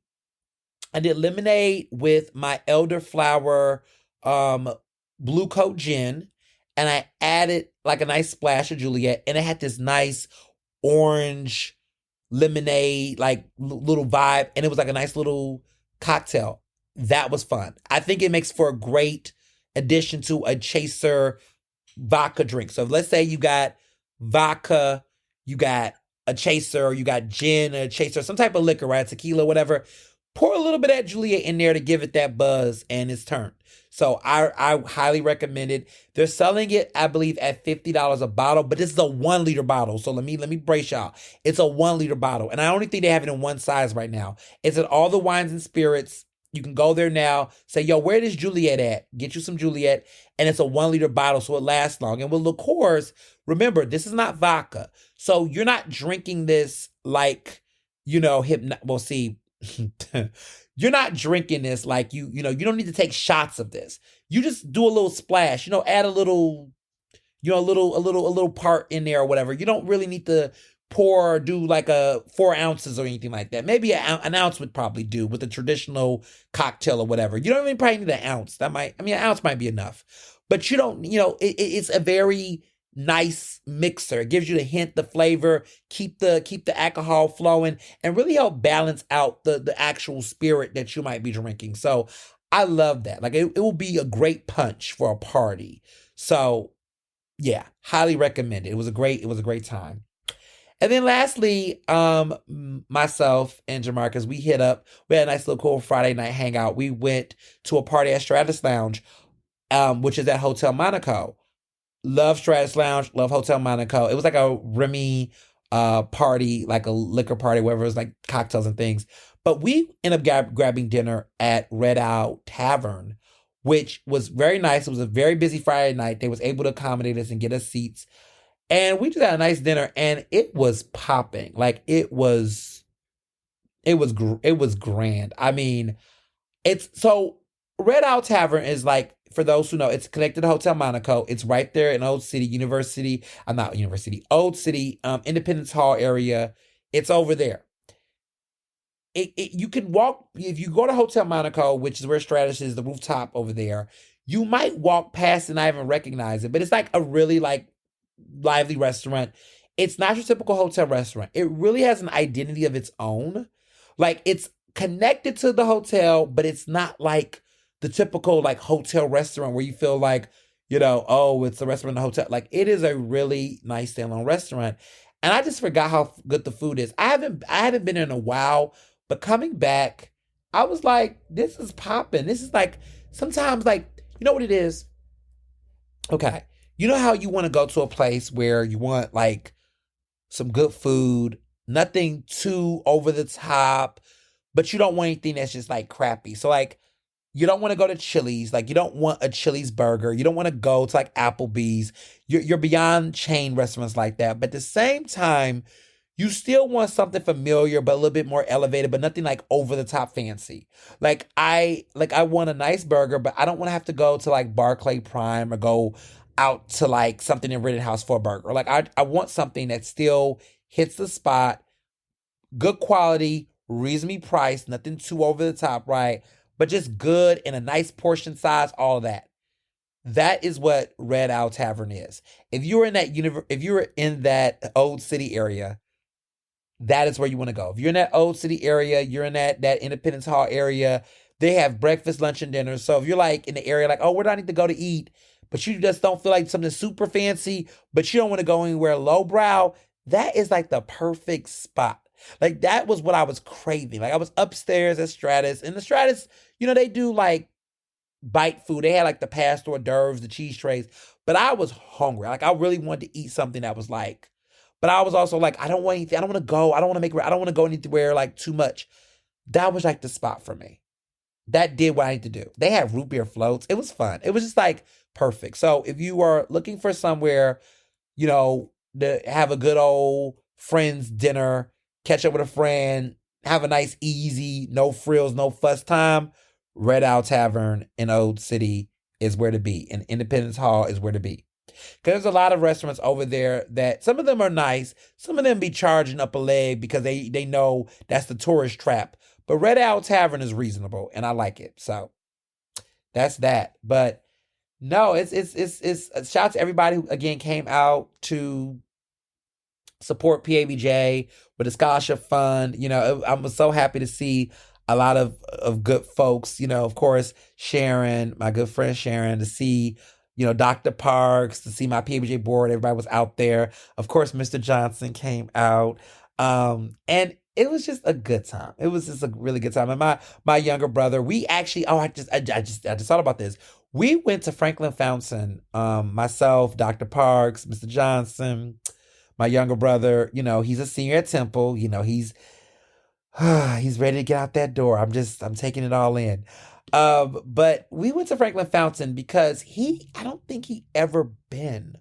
[SPEAKER 1] I did lemonade with my elderflower blue coat gin, and I added like a nice splash of Juliet, and it had this nice orange lemonade, like little vibe, and it was like a nice little cocktail. That was fun. I think it makes for a great addition to a chaser vodka drink. So let's say you got vodka, you got a chaser, you got gin, a chaser, some type of liquor, right? Tequila, whatever. Pour a little bit of that Juliet in there to give it that buzz, and it's turned. So I highly recommend it. They're selling it, I believe, at $50 a bottle, but this is a 1 liter bottle. So let me brace y'all. It's a 1 liter bottle, and I only think they have it in one size right now. It's at all the wines and spirits. You can go there now, say, yo, where is Juliet at? Get you some Juliet, and it's a 1 liter bottle, so it lasts long. And with liqueurs, remember, this is not vodka. So you're not drinking this like, well, see, you're not drinking this like you don't need to take shots of this. You just do a little splash, add a little, a little part in there or whatever. You don't really need to pour or do like a 4 ounces or anything like that. Maybe an ounce would probably do with a traditional cocktail or whatever. You don't even probably need an ounce. An ounce might be enough, but you don't, it's a very nice mixer. It gives you the hint, the flavor, keep the alcohol flowing, and really help balance out the actual spirit that you might be drinking. So I love that. Like it will be a great punch for a party. So yeah, highly recommend it. It was a great time. And then lastly, myself and Jamarcus, we had a nice little cool Friday night hangout. We went to a party at Stratus Lounge, which is at Hotel Monaco. Love Stratus Lounge, love Hotel Monaco. It was like a Remy party, like a liquor party, wherever it was like cocktails and things. But we ended up grabbing dinner at Red Owl Tavern, which was very nice. It was a very busy Friday night. They was able to accommodate us and get us seats. And we just had a nice dinner, and it was popping. Like it was grand. I mean, Red Owl Tavern is like, for those who know, it's connected to Hotel Monaco. It's right there in Old City, Old City, Independence Hall area. It's over there. you can walk if you go to Hotel Monaco, which is where Stratus is, the rooftop over there. You might walk past and not even recognize it, but it's like a really like lively restaurant. It's not your typical hotel restaurant. It really has an identity of its own. Like it's connected to the hotel, but it's not like the typical like hotel restaurant where you feel like, oh, it's a restaurant in a hotel. Like it is a really nice standalone restaurant. And I just forgot how good the food is. I haven't been in a while, but coming back, I was like, this is popping. This is like sometimes like, you know what it is? Okay. You know how you want to go to a place where you want like some good food, nothing too over the top, but you don't want anything that's just like crappy. So like you don't want to go to Chili's, like you don't want a Chili's burger. You don't want to go to like Applebee's. You're beyond chain restaurants like that. But at the same time, you still want something familiar but a little bit more elevated, but nothing like over the top fancy. Like I want a nice burger, but I don't want to have to go to like Barclay Prime or go out to like something in Rittenhouse for a burger. Like I want something that still hits the spot, good quality, reasonably priced, nothing too over the top, right? But just good and a nice portion size, all of that. That is what Red Owl Tavern is. If you were in that Old City area, that is where you want to go. If you're in that Old City area, you're in that Independence Hall area, they have breakfast, lunch, and dinner. So if you're like in the area, like, oh, where do I need to go to eat? But you just don't feel like something super fancy, but you don't want to go anywhere lowbrow, that is like the perfect spot. Like that was what I was craving. Like I was upstairs at Stratus, and the Stratus, they do like bite food. They had like the pasta hors d'oeuvres, the cheese trays, but I was hungry. Like I really wanted to eat something that was like, but I was also like, I don't want anything. I don't want to go. I don't want to go anywhere like too much. That was like the spot for me. That did what I need to do. They had root beer floats. It was fun. It was just like perfect. So if you are looking for somewhere, to have a good old friends dinner, catch up with a friend, have a nice, easy, no frills, no fuss time, Red Owl Tavern in Old City is where to be. And Independence Hall is where to be. Because there's a lot of restaurants over there that some of them are nice. Some of them be charging up a leg because they know that's the tourist trap. But Red Owl Tavern is reasonable and I like it. So that's that. But no, it's shout out to everybody who again came out to support PABJ with a scholarship fund. I'm so happy to see a lot of good folks, of course, Sharon, my good friend Sharon, to see, Dr. Parks, to see my PABJ board, everybody was out there. Of course, Mr. Johnson came out. And it was just a good time. It was just a really good time. And my younger brother, we actually, I just thought about this. We went to Franklin Fountain, myself, Dr. Parks, Mr. Johnson, my younger brother, he's a senior at Temple. He's ready to get out that door. I'm taking it all in. But we went to Franklin Fountain because I don't think he ever been,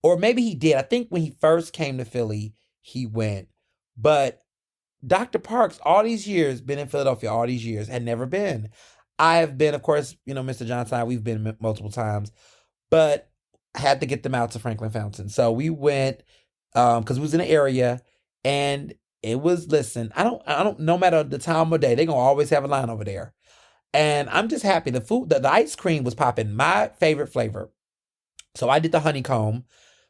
[SPEAKER 1] or maybe he did. I think when he first came to Philly, he went. But Dr. Parks, all these years, been in Philadelphia, all these years, had never been. I have been, of course, Mr. Johnson, we've been multiple times, but I had to get them out to Franklin Fountain. So we went, because we was in the area, and it was, listen, I don't, no matter the time of day, they're going to always have a line over there. And I'm just happy. The food, the ice cream was popping. My favorite flavor. So I did the honeycomb.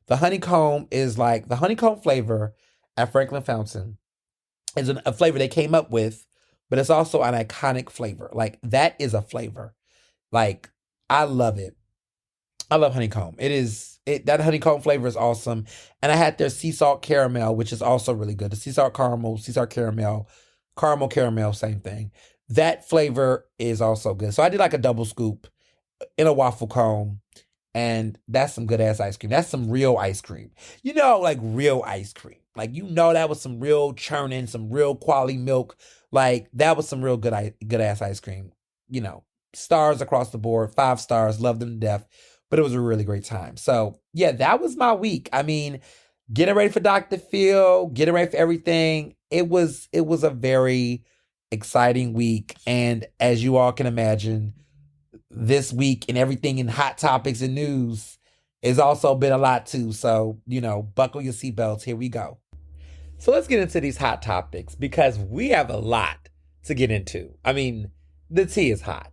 [SPEAKER 1] The honeycomb is like, the honeycomb flavor at Franklin Fountain is a flavor they came up with, but it's also an iconic flavor. Like, that is a flavor. Like, I love it. I love honeycomb. That honeycomb flavor is awesome. And I had their sea salt caramel, which is also really good. The sea salt caramel, sea salt caramel, caramel, same thing. That flavor is also good. So I did like a double scoop in a waffle cone. And that's some good ass ice cream. That's some real ice cream. Like real ice cream. Like, that was some real churning, some real quality milk. Like, that was some real good ass ice cream. Stars across the board, 5 stars, loved them to death. But it was a really great time. So yeah, that was my week. I mean, getting ready for Dr. Phil, getting ready for everything. It was a very exciting week. And as you all can imagine, this week and everything in hot topics and news has also been a lot too. So, buckle your seatbelts. Here we go. So let's get into these hot topics because we have a lot to get into. I mean, the tea is hot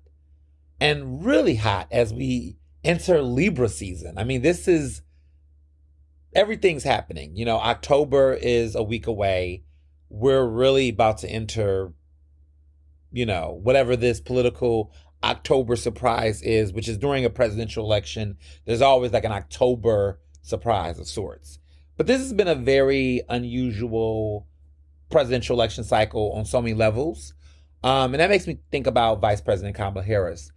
[SPEAKER 1] and really hot as we enter Libra season. I mean, this is everything's happening. October is a week away. We're really about to enter, whatever this political October surprise is, which is during a presidential election. There's always like an October surprise of sorts. But this has been a very unusual presidential election cycle on so many levels. And that makes me think about Vice President Kamala Harris.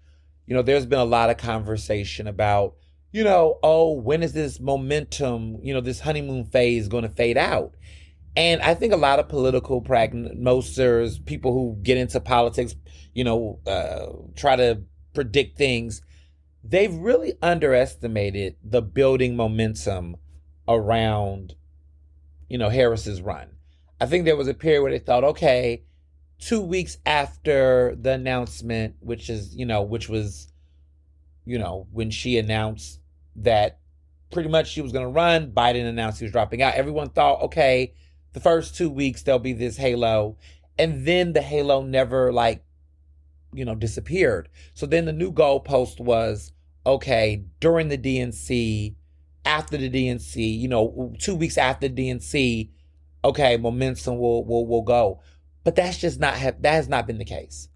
[SPEAKER 1] There's been a lot of conversation about, when is this momentum, this honeymoon phase going to fade out? And I think a lot of political prognosers, people who get into politics, try to predict things, they've really underestimated the building momentum around, Harris's run. I think there was a period where they thought, okay, 2 weeks after the announcement, which was, when she announced that pretty much she was going to run, Biden announced he was dropping out. Everyone thought, okay, the first 2 weeks, there'll be this halo. And then the halo never disappeared. So then the new goalpost was, okay, during the DNC, after the DNC, 2 weeks after the DNC, okay, momentum will go. But that has not been the case.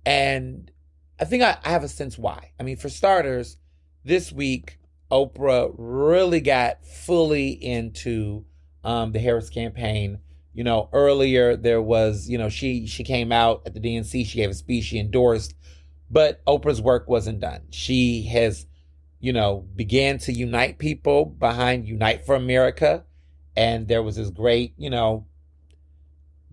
[SPEAKER 1] And I think I have a sense why. I mean, for starters, this week, Oprah really got fully into the Harris campaign. Earlier there was, she came out at the DNC, she gave a speech, she endorsed, but Oprah's work wasn't done. She has, began to unite people behind Unite for America. And there was this great,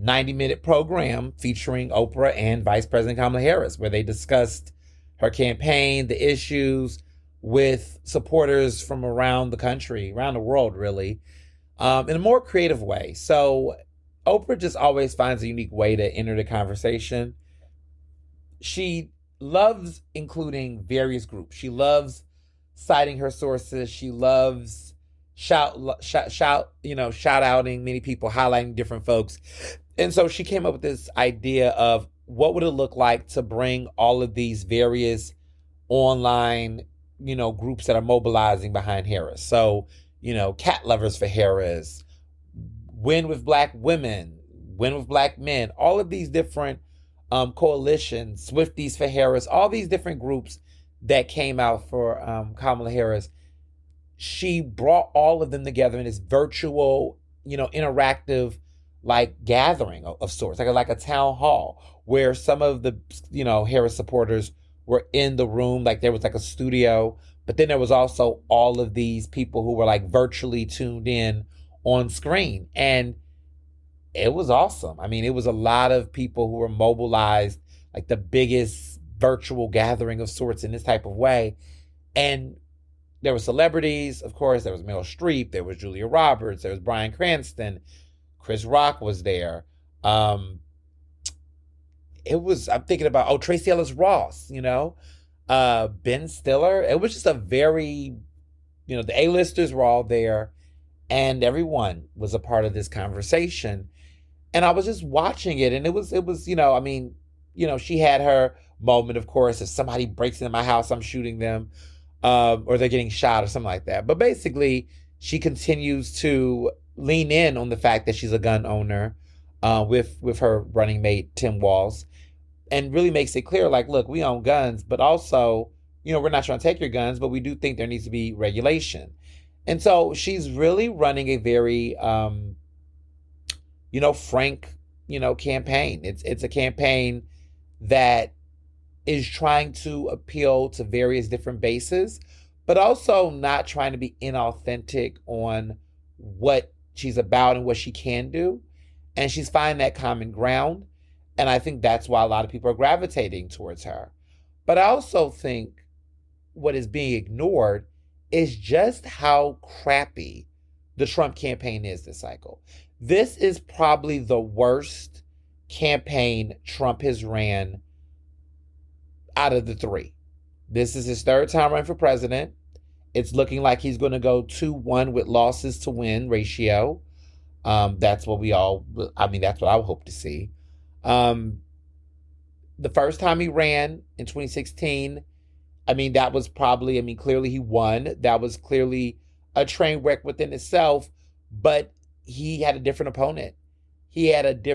[SPEAKER 1] 90-minute program featuring Oprah and Vice President Kamala Harris, where they discussed her campaign, the issues with supporters from around the country, around the world, really, in a more creative way. So Oprah just always finds a unique way to enter the conversation. She loves including various groups. She loves citing her sources. She loves shout outing many people, highlighting different folks. And so she came up with this idea of what would it look like to bring all of these various online, groups that are mobilizing behind Harris. So, cat lovers for Harris, Win with Black Women, Win with Black Men, all of these different coalitions, Swifties for Harris, all these different groups that came out for Kamala Harris. She brought all of them together in this virtual, interactive, gathering of sorts, like a town hall where some of the, Harris supporters were in the room, there was a studio, but then there was also all of these people who were virtually tuned in on screen. And it was awesome. I mean, it was a lot of people who were mobilized, the biggest virtual gathering of sorts in this type of way. And there were celebrities, of course. There was Meryl Streep, there was Julia Roberts, there was Bryan Cranston, Chris Rock was there. I'm thinking about, Tracee Ellis Ross, Ben Stiller. It was just a very, the A-listers were all there and everyone was a part of this conversation. And I was just watching it and it was, she had her moment, of course. If somebody breaks into my house, I'm shooting them, or they're getting shot or something like that. But basically, she continues to lean in on the fact that she's a gun owner, with her running mate, Tim Walz, and really makes it clear, look, we own guns, but also, we're not trying to take your guns, but we do think there needs to be regulation. And so she's really running a very, frank, campaign. It's a campaign that is trying to appeal to various different bases, but also not trying to be inauthentic on what she's about and what she can do. And she's finding that common ground. And I think that's why a lot of people are gravitating towards her. But I also think what is being ignored is just how crappy the Trump campaign is this cycle. This is probably the worst campaign Trump has ran out of the three. This is his third time running for president. It's looking like he's going to go 2-1 with losses to win ratio. That's what that's what I would hope to see. Um, the first time he ran in 2016, that was probably, clearly he won. That was clearly a train wreck within itself, but he had a different opponent. He had it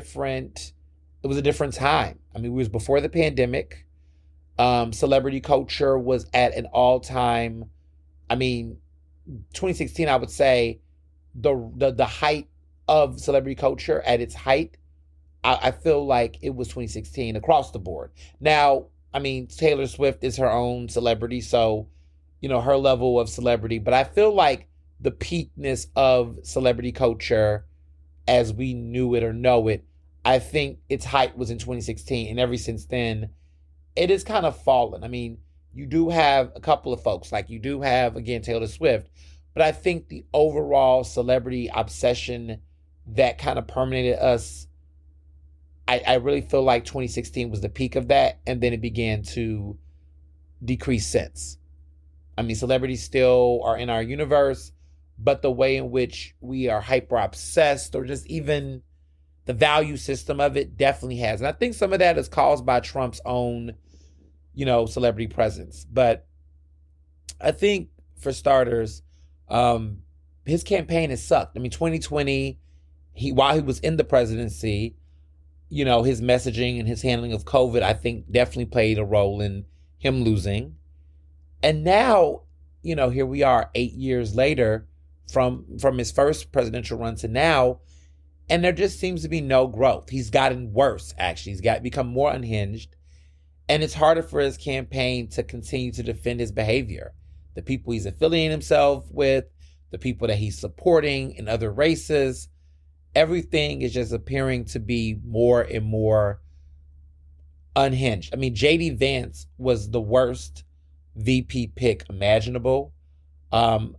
[SPEAKER 1] was a different time. It was before the pandemic. Celebrity culture was at an all time, I mean, 2016, I would say the height of celebrity culture at its height. I feel like it was 2016 across the board. Now, Taylor Swift is her own celebrity, so, her level of celebrity. But I feel like the peakness of celebrity culture as we knew it or know it, I think its height was in 2016. And ever since then, it has kind of fallen. You do have a couple of folks, like you do have, again, Taylor Swift. But I think the overall celebrity obsession that kind of permeated us, I really feel like 2016 was the peak of that, and then it began to decrease since. Celebrities still are in our universe, but the way in which we are hyper obsessed, or just even the value system of it, definitely has. And I think some of that is caused by Trump's own, celebrity presence. But I think, for starters, his campaign has sucked. 2020, while he was in the presidency, his messaging and his handling of COVID, I think, definitely played a role in him losing. And now, here we are 8 years later from his first presidential run to now, and there just seems to be no growth. He's gotten worse, actually. He's become more unhinged, and it's harder for his campaign to continue to defend his behavior. The people he's affiliating himself with, the people that he's supporting in other races, everything is just appearing to be more and more unhinged. J.D. Vance was the worst VP pick imaginable. I'm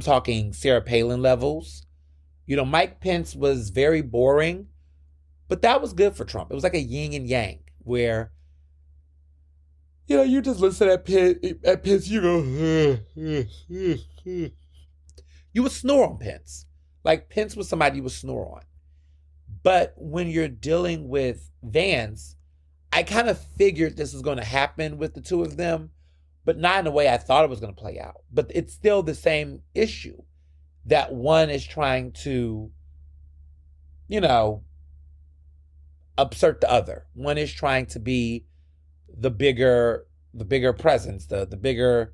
[SPEAKER 1] talking Sarah Palin levels. Mike Pence was very boring, but that was good for Trump. It was like a yin and yang, where, you just listen at Pence, you go, you would snore on Pence. Like, Pence was somebody you would snore on. But when you're dealing with Vance, I kind of figured this was going to happen with the two of them, but not in the way I thought it was going to play out. But it's still the same issue, that one is trying to, assert the other. One is trying to be the bigger presence, the bigger,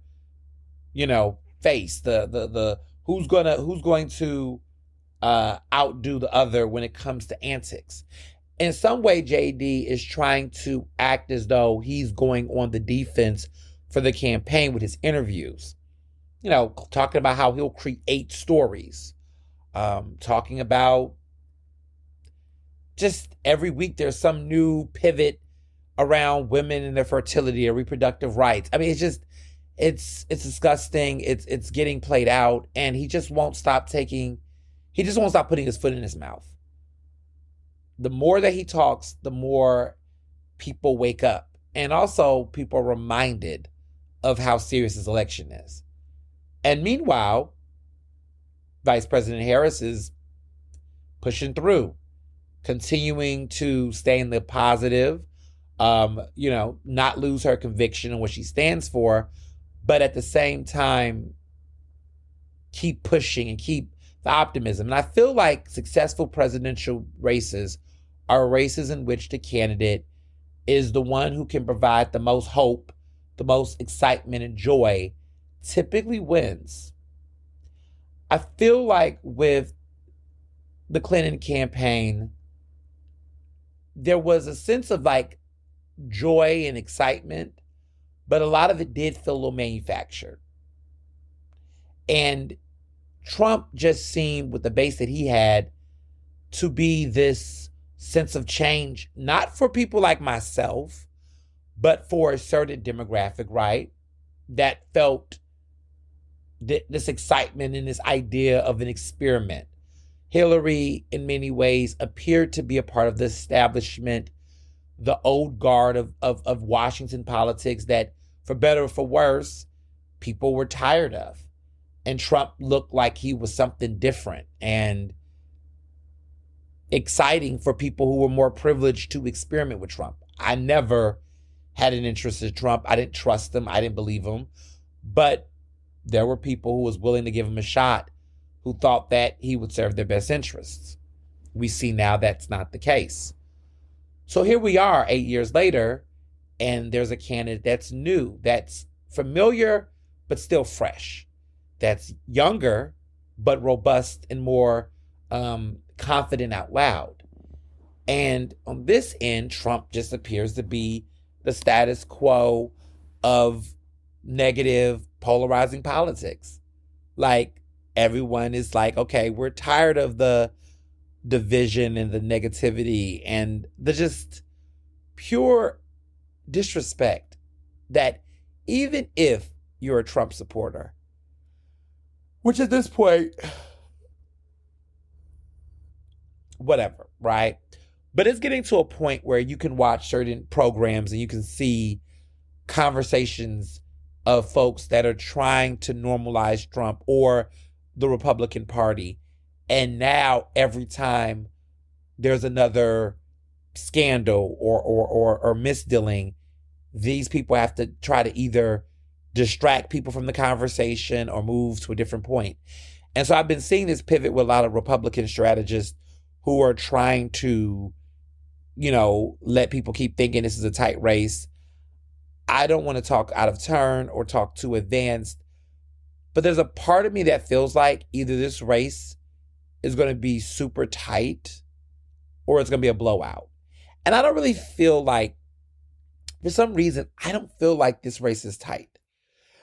[SPEAKER 1] face, the who's going to outdo the other when it comes to antics. In some way, JD is trying to act as though he's going on the defense for the campaign with his interviews. Talking about how he'll create stories. Talking about just every week there's some new pivot around women and their fertility or reproductive rights. It's disgusting. It's getting played out, and he just won't stop putting his foot in his mouth. The more that he talks, the more people wake up. And also, people are reminded of how serious this election is. And meanwhile, Vice President Harris is pushing through, continuing to stay in the positive, not lose her conviction and what she stands for, but at the same time, keep pushing and keep the optimism. And I feel like successful presidential races are races in which the candidate is the one who can provide the most hope, the most excitement and joy, typically wins. I feel like with the Clinton campaign, there was a sense of like joy and excitement, but a lot of it did feel a little manufactured. And Trump just seemed, with the base that he had, to be this sense of change, not for people like myself, but for a certain demographic, right? That felt this excitement and this idea of an experiment. Hillary, in many ways, appeared to be a part of the establishment, the old guard of Washington politics that, for better or for worse, people were tired of. And Trump looked like he was something different. And exciting for people who were more privileged to experiment with Trump. I never had an interest in Trump. I didn't trust him. I didn't believe him. But there were people who was willing to give him a shot who thought that he would serve their best interests. We see now that's not the case. So here we are 8 years later, and there's a candidate that's new, that's familiar, but still fresh, that's younger, but robust and more confident out loud. And on this end, Trump just appears to be the status quo of negative, polarizing politics. Like, everyone is like, okay, we're tired of the division and the negativity and the just pure disrespect that even if you're a Trump supporter, which at this point, whatever, right? But it's getting to a point where you can watch certain programs and you can see conversations of folks that are trying to normalize Trump or the Republican Party. And now every time there's another scandal or misdealing, these people have to try to either distract people from the conversation or move to a different point. And so I've been seeing this pivot with a lot of Republican strategists who are trying to, let people keep thinking this is a tight race. I don't want to talk out of turn or talk too advanced, but there's a part of me that feels like either this race is going to be super tight or it's going to be a blowout. And I don't really feel like, for some reason, I don't feel like this race is tight.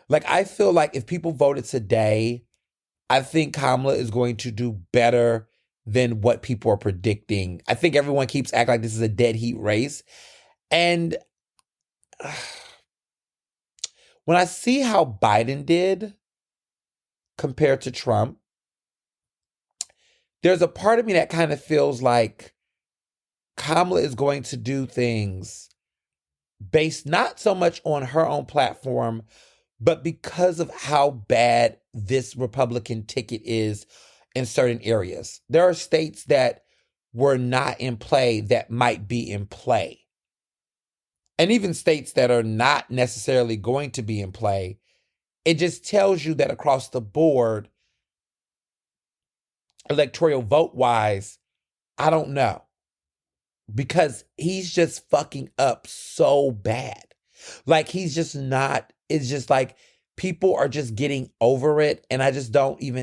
[SPEAKER 1] Like, I feel like if people voted today, I think Kamala is going to do better than what people are predicting. I think everyone keeps acting like this is a dead heat race. And when I see how Biden did compared to Trump, there's a part of me that kind of feels like Kamala is going to do things based not so much on her own platform, but because of how bad this Republican ticket is in certain areas. There are states that were not in play that might be in play. And even states that are not necessarily going to be in play. It just tells you that across the board, electoral vote-wise, I don't know. Because he's just fucking up so bad. Like, he's just not, it's just like people are just getting over it. And I just don't even